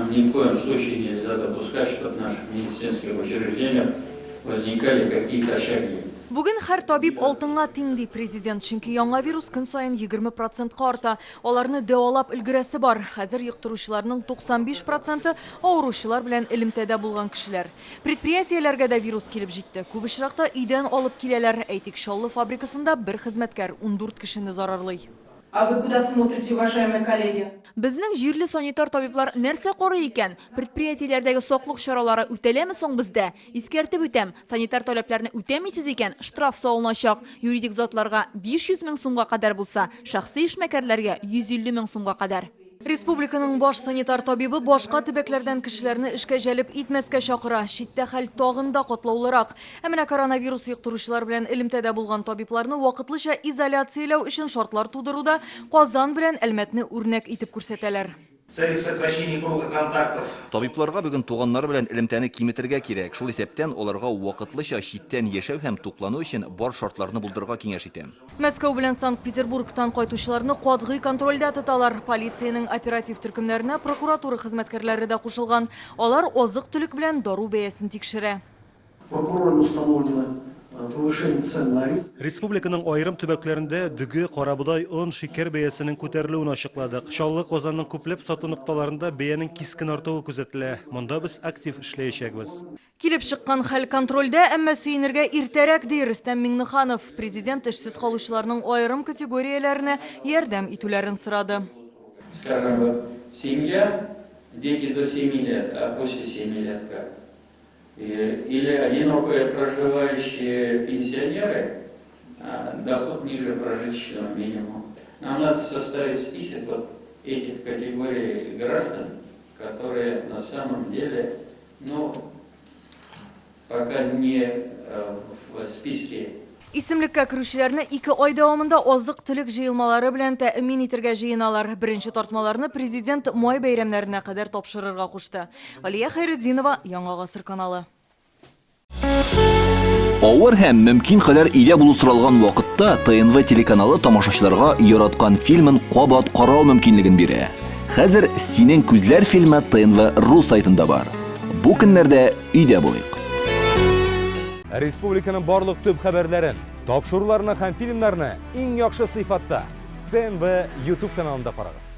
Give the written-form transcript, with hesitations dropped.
Нам ни в коем случае нельзя допускать, чтобы в наших медицинских учреждениях возникали какие-то ошибки. Бүген һәр табиб алтынга тиң ди президент, чөнки яңа вирус көн сайын 20%-ка арта. Аларны дәвалап өлгерәсе бар. Хәзер йоктыручыларның 95%-ы авыручылар белән элемтәдә булган кешеләр. Предприятиеләргә дә вирус килеп җитте. Күп очракта өйдән алып киләләр. Әйтик, Чаллы фабрикасында бер хезмәткәр 14 кешене зарарлый. А вы куда смотрите, уважаемые коллеги? Безнең җирле санитар табиблар нәрсә карый икән? Предприятиеләрдәге саклык чаралары үтәләме соң бездә? Искәртеп үтәм, санитар таләпләрне үтәмисез икән, штраф салыначак. Юридик затларга 500 мең сумга кадәр булса, шәхси эшмәкәрләргә 150 мең сумга кадәр. Республиканың баш санитар табибы башка төбәкләрдән кешеләрне эшкә җәлеп итмәскә чакыра. Читтә хәл тагын да катлаулырак. Менә коронавирус йоктыручылар белән элемтәдә булган табибларны вакытлыча изоляцияләү өчен шартлар тудыруда Казан белән Әлмәтне үрнәк итеп күрсәтәләр. В целях сокращения круга контактов. Табибларга бүген туганнары белән элемтәне киметергә кирәк. Шул исәптән аларга вакытлыча читтән яшәү һәм туклану өчен бар шартларны булдырырга киңәш итәм. Мәскәү белән Санкт-Петербургтан кайтучыларны катгый контрольдә тоталар. Полициянең оператив төркемнәренә прокуратура хезмәткәрләре дә кушылган. Алар азык-төлек белән дару бәясен тикшерә. Прокурором установлено повышение цен на рис. Республиканың айрым төбәкләрендә дүге, карабудай, он, шикәр бәясенең күтәрелүен ачыкладык. Чаллы, Казанның күпләп сату нокталарында бәянең кискен артуы күзәтелә. Монда без актив эшләячәкбез. Килеп чыккан хәл контрольдә, әмма сөенергә иртәрәк ди Рөстәм Миңнеханов. Президент эшсез калучыларның айрым категорияләренә ярдәм итүләрен сорады. Скажем, вот семья, дети до 7 лет, а после 7 лет как? Или одинокие проживающие пенсионеры, доход ниже прожиточного минимума. Нам надо составить список вот этих категорий граждан, которые на самом деле, пока не в списке. Исемлеккә керүчеләрне 2 ай дәвамында азык-төлек җыелмалары белән тәэмин итәргә җыеналар. Беренче тартмаларны президент май бәйрәмнәренә кадәр тапшырырга кушты. Алия Хәйретдинова, Яңа Гасыр каналы. Авыр һәм мөмкин кадәр илә булу соралган вакытта ТНВ телеканалы тамашачыларга яраткан фильмын кабат карау мөмкинлеген бирә. Хәзер "Синең күзләр" фильмы ТНВ.ру сайтында бар. Бу көннәрдә өйдә булыйк. Республиканың барлык төп хәбәрләрен, тапшыруларны һәм фильмнарны иң яхшы сыйфатта ТНВ YouTube каналында карагыз.